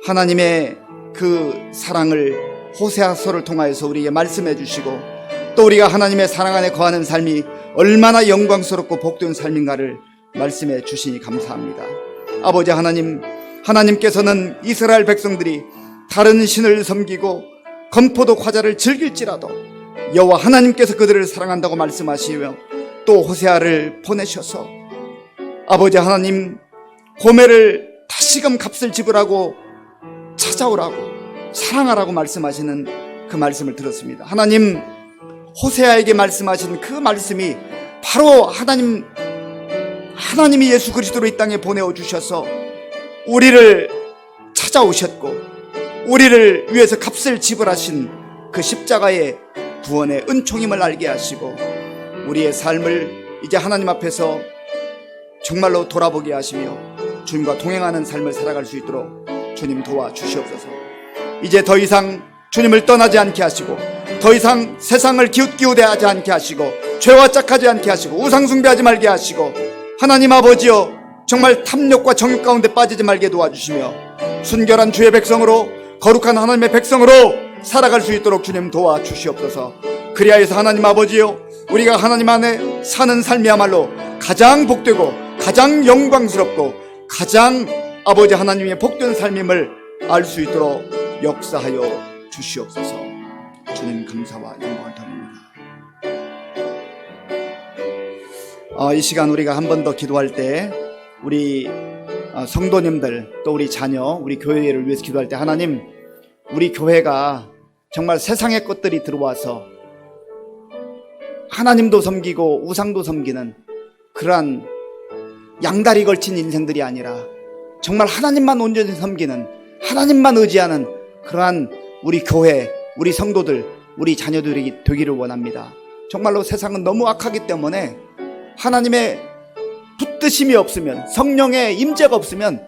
하나님의 그 사랑을 호세아서를 통하여서 우리에게 말씀해 주시고 또 우리가 하나님의 사랑 안에 거하는 삶이 얼마나 영광스럽고 복된 삶인가를 말씀해 주시니 감사합니다. 아버지 하나님, 하나님께서는 이스라엘 백성들이 다른 신을 섬기고 건포도 과자를 즐길지라도 여호와 하나님께서 그들을 사랑한다고 말씀하시며 또 호세아를 보내셔서 아버지 하나님, 고멜을 다시금 값을 지불하고 찾아오라고, 사랑하라고 말씀하시는 그 말씀을 들었습니다. 하나님, 호세아에게 말씀하신 그 말씀이 바로 하나님이 예수 그리스도로 이 땅에 보내어 주셔서 우리를 찾아오셨고 우리를 위해서 값을 지불하신 그 십자가의 구원의 은총임을 알게 하시고 우리의 삶을 이제 하나님 앞에서 정말로 돌아보게 하시며 주님과 동행하는 삶을 살아갈 수 있도록 주님 도와주시옵소서. 이제 더 이상 주님을 떠나지 않게 하시고 더 이상 세상을 기웃기웃해하지 않게 하시고 죄와 짝하지 않게 하시고 우상숭배하지 말게 하시고 하나님 아버지여 정말 탐욕과 정욕 가운데 빠지지 말게 도와주시며 순결한 주의 백성으로 거룩한 하나님의 백성으로 살아갈 수 있도록 주님 도와주시옵소서. 그리하여서 하나님 아버지여 우리가 하나님 안에 사는 삶이야말로 가장 복되고 가장 영광스럽고 가장 아버지 하나님의 복된 삶임을 알 수 있도록 역사하여 주시옵소서. 주님 감사와 영광을 드립니다. 이 시간 우리가 한 번 더 기도할 때 우리 성도님들 또 우리 자녀 우리 교회를 위해서 기도할 때 하나님 우리 교회가 정말 세상의 것들이 들어와서 하나님도 섬기고 우상도 섬기는 그러한 양다리 걸친 인생들이 아니라 정말 하나님만 온전히 섬기는 하나님만 의지하는 그러한 우리 교회 우리 성도들 우리 자녀들이 되기를 원합니다. 정말로 세상은 너무 악하기 때문에 하나님의 붙드심이 없으면 성령의 임재가 없으면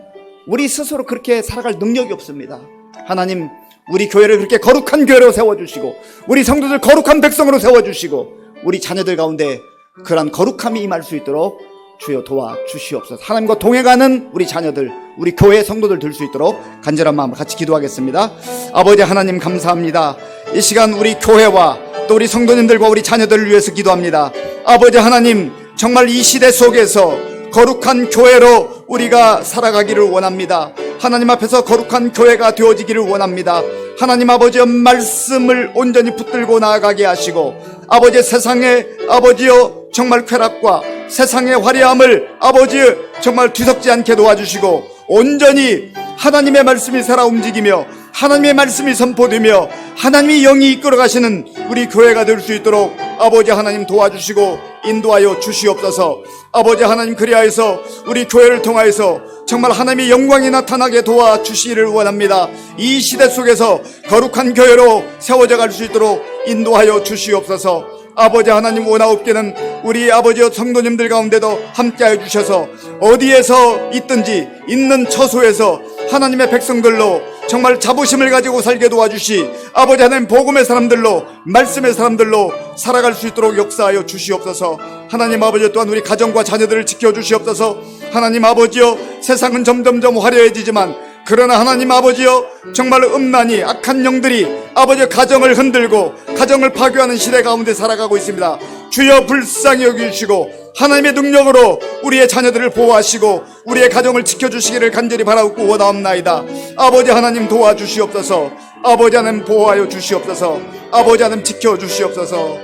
우리 스스로 그렇게 살아갈 능력이 없습니다. 하나님 우리 교회를 그렇게 거룩한 교회로 세워주시고 우리 성도들 거룩한 백성으로 세워주시고 우리 자녀들 가운데 그러한 거룩함이 임할 수 있도록 주여 도와주시옵소서. 하나님과 동행하는 우리 자녀들 우리 교회 성도들 될 수 있도록 간절한 마음으로 같이 기도하겠습니다. 아버지 하나님 감사합니다. 이 시간 우리 교회와 또 우리 성도님들과 우리 자녀들을 위해서 기도합니다. 아버지 하나님 정말 이 시대 속에서 거룩한 교회로 우리가 살아가기를 원합니다. 하나님 앞에서 거룩한 교회가 되어지기를 원합니다. 하나님 아버지의 말씀을 온전히 붙들고 나아가게 하시고 아버지 세상에 아버지여 정말 쾌락과 세상의 화려함을 아버지 정말 뒤섞지 않게 도와주시고 온전히 하나님의 말씀이 살아 움직이며 하나님의 말씀이 선포되며 하나님의 영이 이끌어 가시는 우리 교회가 될 수 있도록 아버지 하나님 도와주시고 인도하여 주시옵소서. 아버지 하나님 그리하여서 우리 교회를 통하여서 정말 하나님의 영광이 나타나게 도와주시기를 원합니다. 이 시대 속에서 거룩한 교회로 세워져 갈 수 있도록 인도하여 주시옵소서. 아버지 하나님 원하옵게는 우리 아버지 성도님들 가운데도 함께하여 주셔서 어디에서 있든지 있는 처소에서 하나님의 백성들로 정말 자부심을 가지고 살게 도와주시 아버지 하나님 복음의 사람들로 말씀의 사람들로 살아갈 수 있도록 역사하여 주시옵소서. 하나님 아버지 또한 우리 가정과 자녀들을 지켜주시옵소서. 하나님 아버지여 세상은 점점점 화려해지지만 그러나 하나님 아버지여 정말 음란히 악한 영들이 아버지 가정을 흔들고 가정을 파괴하는 시대 가운데 살아가고 있습니다. 주여 불쌍히 여기시고 하나님의 능력으로 우리의 자녀들을 보호하시고 우리의 가정을 지켜주시기를 간절히 바라고 원하옵나이다. 아버지 하나님 도와주시옵소서. 아버지 하나님 보호하여 주시옵소서. 아버지 하나님 지켜주시옵소서.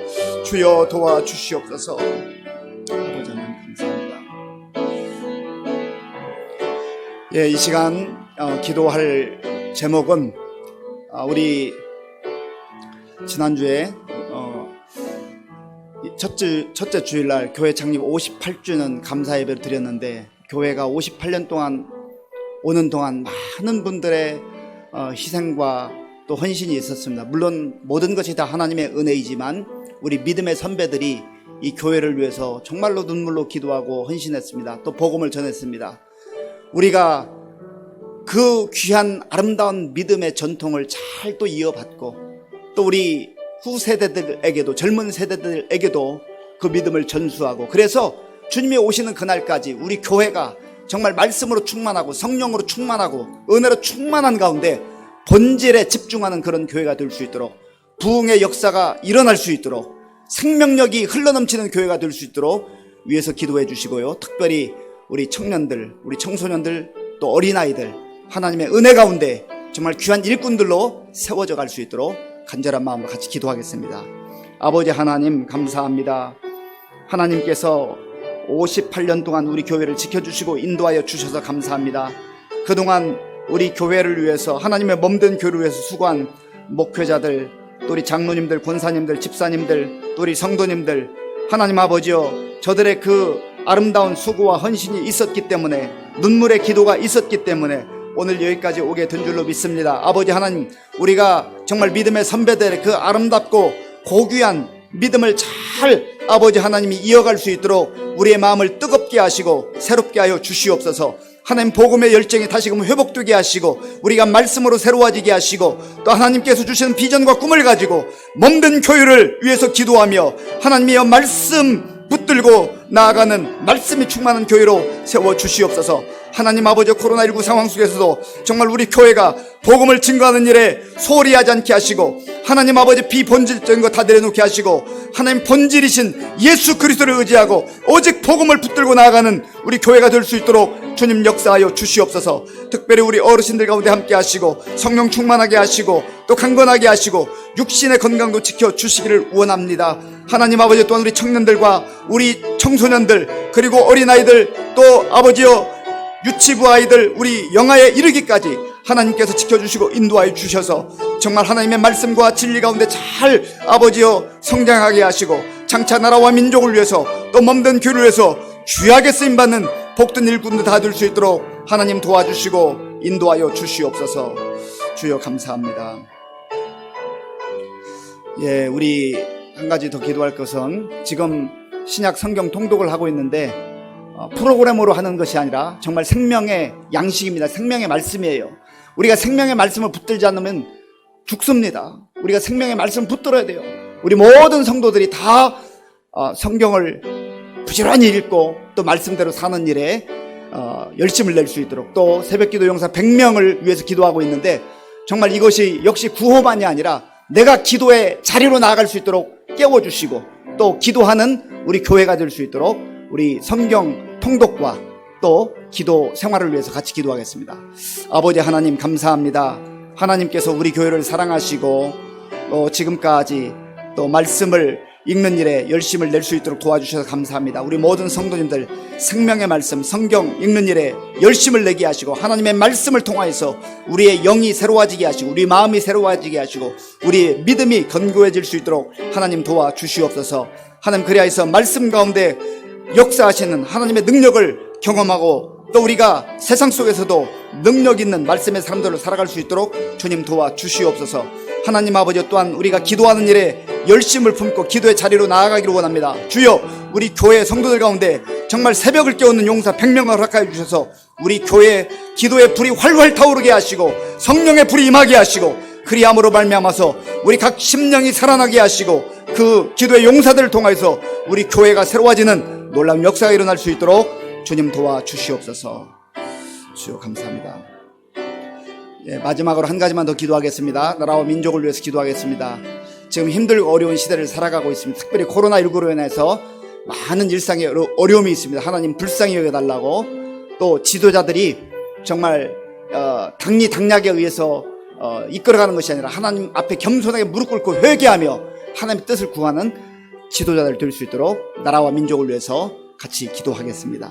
주여 도와주시옵소서. 아버지 하나님 감사합니다. 예, 이 시간 기도할 제목은 우리 지난주에 첫째 주일날 교회 창립 58주년 감사 예배를 드렸는데 교회가 58년 동안 오는 동안 많은 분들의 희생과 또 헌신이 있었습니다. 물론 모든 것이 다 하나님의 은혜이지만 우리 믿음의 선배들이 이 교회를 위해서 정말로 눈물로 기도하고 헌신했습니다. 또 복음을 전했습니다. 우리가 그 귀한 아름다운 믿음의 전통을 잘 또 이어받고 또 우리 후세대들에게도 젊은 세대들에게도 그 믿음을 전수하고 그래서 주님이 오시는 그날까지 우리 교회가 정말 말씀으로 충만하고 성령으로 충만하고 은혜로 충만한 가운데 본질에 집중하는 그런 교회가 될 수 있도록 부흥의 역사가 일어날 수 있도록 생명력이 흘러넘치는 교회가 될 수 있도록 위해서 기도해 주시고요. 특별히 우리 청년들, 우리 청소년들 또 어린아이들 하나님의 은혜 가운데 정말 귀한 일꾼들로 세워져 갈 수 있도록 간절한 마음으로 같이 기도하겠습니다. 아버지 하나님 감사합니다. 하나님께서 58년 동안 우리 교회를 지켜주시고 인도하여 주셔서 감사합니다. 그동안 우리 교회를 위해서 하나님의 몸된 교회를 위해서 수고한 목회자들 또 우리 장로님들, 권사님들, 집사님들 또 우리 성도님들 하나님 아버지여 저들의 그 아름다운 수고와 헌신이 있었기 때문에 눈물의 기도가 있었기 때문에 오늘 여기까지 오게 된 줄로 믿습니다. 아버지 하나님, 우리가 정말 믿음의 선배들의 그 아름답고 고귀한 믿음을 잘 아버지 하나님이 이어갈 수 있도록 우리의 마음을 뜨겁게 하시고 새롭게 하여 주시옵소서. 하나님 복음의 열정이 다시금 회복되게 하시고 우리가 말씀으로 새로워지게 하시고 또 하나님께서 주시는 비전과 꿈을 가지고 몸된 교회를 위해서 기도하며 하나님의 말씀 붙들고 나아가는 말씀이 충만한 교회로 세워 주시옵소서. 하나님 아버지, 코로나19 상황 속에서도 정말 우리 교회가 복음을 증거하는 일에 소홀히 하지 않게 하시고 하나님 아버지 비본질적인 거 다 내려놓게 하시고 하나님 본질이신 예수 그리스도를 의지하고 오직 복음을 붙들고 나아가는 우리 교회가 될 수 있도록 주님 역사하여 주시옵소서. 특별히 우리 어르신들 가운데 함께 하시고 성령 충만하게 하시고 또 강건하게 하시고 육신의 건강도 지켜주시기를 원합니다. 하나님 아버지, 또한 우리 청년들과 우리 청소년들 그리고 어린아이들 또 아버지여 유치부 아이들 우리 영아에 이르기까지 하나님께서 지켜주시고 인도하여 주셔서 정말 하나님의 말씀과 진리 가운데 잘 아버지여 성장하게 하시고 장차 나라와 민족을 위해서 또 몸된 교회를 위해서 귀하게 쓰임받는 복된 일꾼도 다 될 수 있도록 하나님 도와주시고 인도하여 주시옵소서. 주여 감사합니다. 예, 우리 한 가지 더 기도할 것은 지금 신약 성경 통독을 하고 있는데 프로그램으로 하는 것이 아니라 정말 생명의 양식입니다. 생명의 말씀이에요. 우리가 생명의 말씀을 붙들지 않으면 죽습니다. 우리가 생명의 말씀을 붙들어야 돼요. 우리 모든 성도들이 다 성경을 부지런히 읽고 또 말씀대로 사는 일에 열심을 낼 수 있도록 또 새벽기도 용사 100명을 위해서 기도하고 있는데 정말 이것이 역시 구호만이 아니라 내가 기도의 자리로 나아갈 수 있도록 깨워주시고 또 기도하는 우리 교회가 될 수 있도록 우리 성경 통독과 또 기도 생활을 위해서 같이 기도하겠습니다. 아버지 하나님 감사합니다. 하나님께서 우리 교회를 사랑하시고 지금까지 또 말씀을 읽는 일에 열심을 낼 수 있도록 도와주셔서 감사합니다. 우리 모든 성도님들 생명의 말씀 성경 읽는 일에 열심을 내게 하시고 하나님의 말씀을 통하여서 우리의 영이 새로워지게 하시고 우리 마음이 새로워지게 하시고 우리의 믿음이 견고해질 수 있도록 하나님 도와주시옵소서. 하나님 그리하여서 말씀 가운데 역사하시는 하나님의 능력을 경험하고 또 우리가 세상 속에서도 능력 있는 말씀의 사람들로 살아갈 수 있도록 주님 도와주시옵소서. 하나님 아버지, 또한 우리가 기도하는 일에 열심을 품고 기도의 자리로 나아가기를 원합니다. 주여, 우리 교회 성도들 가운데 정말 새벽을 깨우는 용사 100명을 허락하여 주셔서 우리 교회 기도의 불이 활활 타오르게 하시고 성령의 불이 임하게 하시고 그리함으로 말미암아서 우리 각 심령이 살아나게 하시고 그 기도의 용사들을 통해서 우리 교회가 새로워지는 놀라운 역사가 일어날 수 있도록 주님 도와주시옵소서. 주여 감사합니다. 예, 마지막으로 한 가지만 더 기도하겠습니다. 나라와 민족을 위해서 기도하겠습니다. 지금 힘들고 어려운 시대를 살아가고 있습니다. 특별히 코로나19로 인해서 많은 일상에 어려움이 있습니다. 하나님 불쌍히 여겨달라고 또 지도자들이 정말 당리당략에 의해서 이끌어가는 것이 아니라 하나님 앞에 겸손하게 무릎 꿇고 회개하며 하나님의 뜻을 구하는 지도자들 될 수 있도록 나라와 민족을 위해서 같이 기도하겠습니다.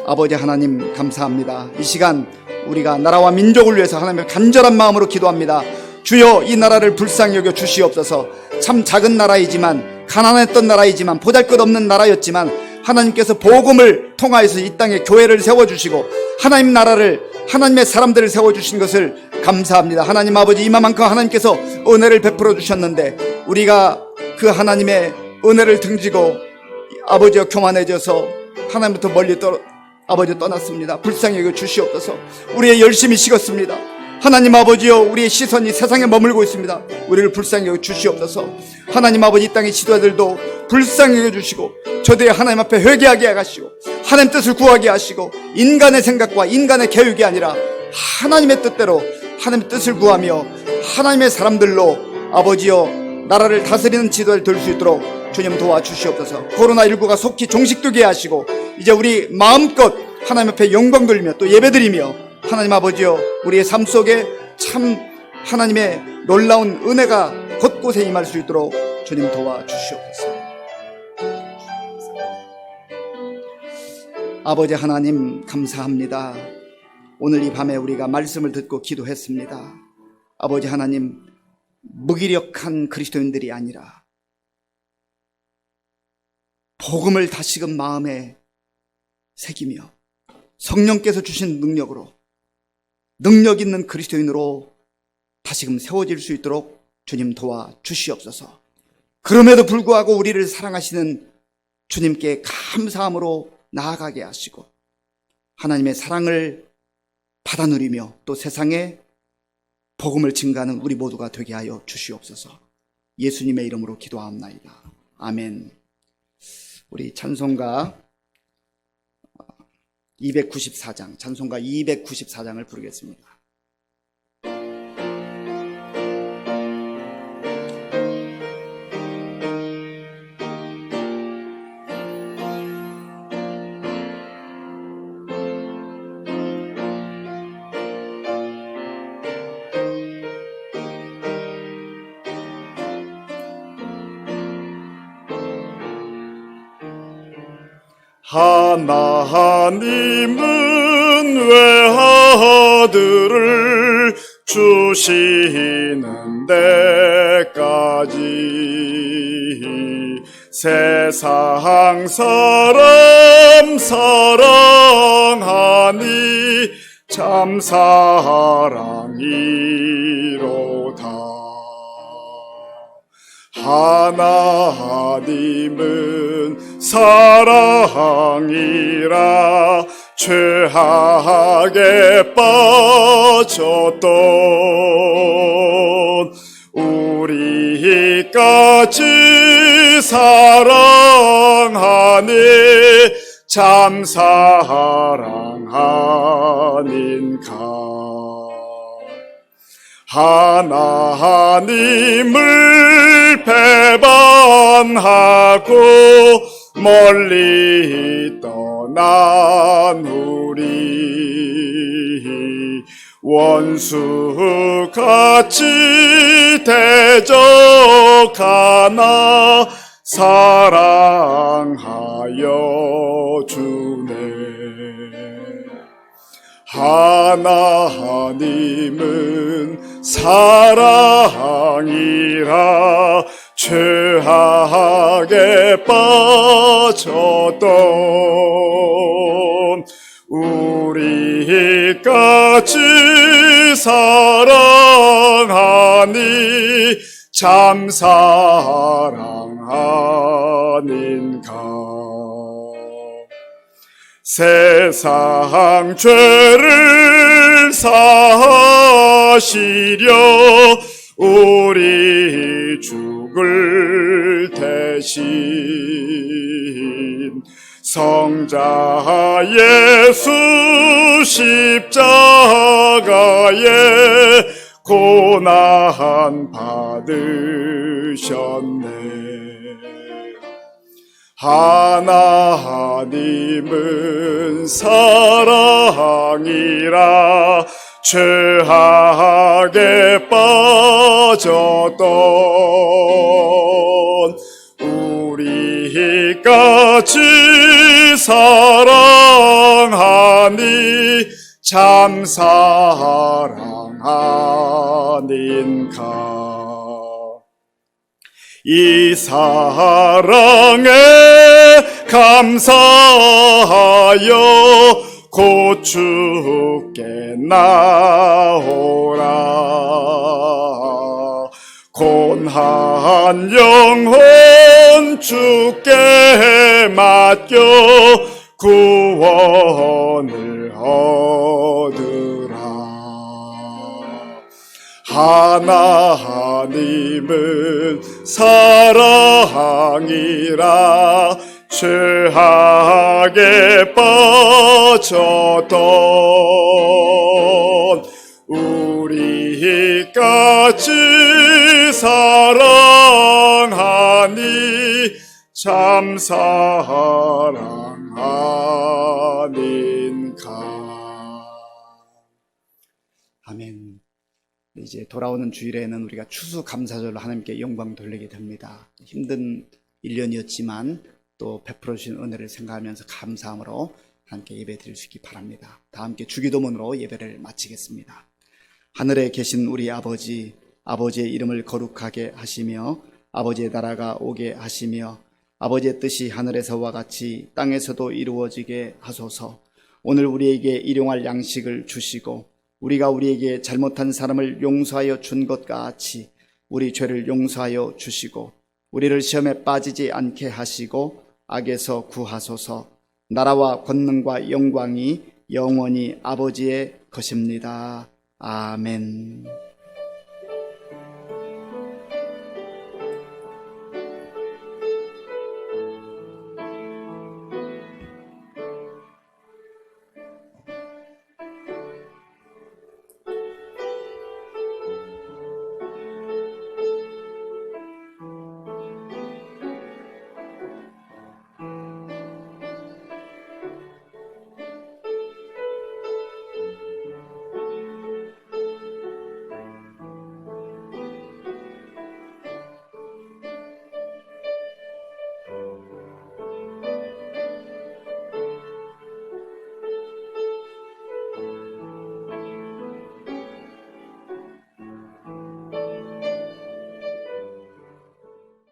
아버지 하나님 감사합니다. 이 시간 우리가 나라와 민족을 위해서 하나님의 간절한 마음으로 기도합니다. 주여, 이 나라를 불쌍히 여겨 주시옵소서. 참 작은 나라이지만 가난했던 나라이지만 보잘것없는 나라였지만 하나님께서 복음을 통하여서 이 땅에 교회를 세워주시고 하나님 나라를 하나님의 사람들을 세워주신 것을 감사합니다. 하나님 아버지, 이만큼 하나님께서 은혜를 베풀어 주셨는데 우리가 그 하나님의 은혜를 등지고 아버지와 교만해져서 하나님부터 멀리 아버지 떠났습니다. 불쌍히 여겨 주시옵소서. 우리의 열심이 식었습니다. 하나님 아버지여, 우리의 시선이 세상에 머물고 있습니다. 우리를 불쌍히 여겨 주시옵소서. 하나님 아버지, 이 땅의 지도자들도 불쌍히 여겨 주시고 저들이 하나님 앞에 회개하게 하시고 하나님 뜻을 구하게 하시고 인간의 생각과 인간의 계획이 아니라 하나님의 뜻대로 하나님의 뜻을 구하며 하나님의 사람들로 아버지여 나라를 다스리는 지도자를 될 수 있도록 주님 도와주시옵소서. 코로나19가 속히 종식되게 하시고 이제 우리 마음껏 하나님 앞에 영광 돌리며 또 예배드리며 하나님 아버지여 우리의 삶 속에 참 하나님의 놀라운 은혜가 곳곳에 임할 수 있도록 주님 도와주시옵소서. 아버지 하나님 감사합니다. 오늘 이 밤에 우리가 말씀을 듣고 기도했습니다. 아버지 하나님, 무기력한 그리스도인들이 아니라 복음을 다시금 마음에 새기며 성령께서 주신 능력으로 능력 있는 그리스도인으로 다시금 세워질 수 있도록 주님 도와 주시옵소서. 그럼에도 불구하고 우리를 사랑하시는 주님께 감사함으로 나아가게 하시고 하나님의 사랑을 받아 누리며 또 세상에 복음을 증가하는 우리 모두가 되게 하여 주시옵소서. 예수님의 이름으로 기도하옵나이다. 아멘. 우리 찬송가 294장, 찬송가 294장을 부르겠습니다. 하나님은 외아들을 주시는 데까지 세상 사람 사랑하니 참 사랑이로다. 하나님은 사랑이라 죄악에 빠졌던 우리까지 사랑하니 참 사랑 아닌가. 하나님을 배반하고 멀리 떠난 우리 원수같이 대적하나 사랑하여 주네. 하나님은 사랑이라 죄악에 빠졌던 우리까지 사랑하니 참 사랑 아닌가. 세상 죄를 사시려 우리 죽을 대신 성자 예수 십자가에 고난 받으셨네. 하나님은 사랑이라 죄악에 빠졌던 우리까지 사랑하니 참 사랑 아닌가. 이 사랑에 감사하여 곧 주께 나오라. 곤한 영혼 주께 맡겨 구원을 얻으라. 하나님은 사랑이라 죄악에 빠졌던 우리까지 사랑하니 참 사랑 아닌가. 아멘. 이제 돌아오는 주일에는 우리가 추수감사절로 하나님께 영광 돌리게 됩니다. 힘든 1년이었지만 또 베풀어 주신 은혜를 생각하면서 감사함으로 함께 예배 드릴 수 있기 바랍니다. 다 함께 주기도문으로 예배를 마치겠습니다. 하늘에 계신 우리 아버지, 아버지의 이름을 거룩하게 하시며 아버지의 나라가 오게 하시며 아버지의 뜻이 하늘에서와 같이 땅에서도 이루어지게 하소서. 오늘 우리에게 일용할 양식을 주시고 우리가 우리에게 잘못한 사람을 용서하여 준 것 같이 우리 죄를 용서하여 주시고 우리를 시험에 빠지지 않게 하시고 악에서 구하소서. 나라와 권능과 영광이 영원히 아버지의 것입니다. 아멘.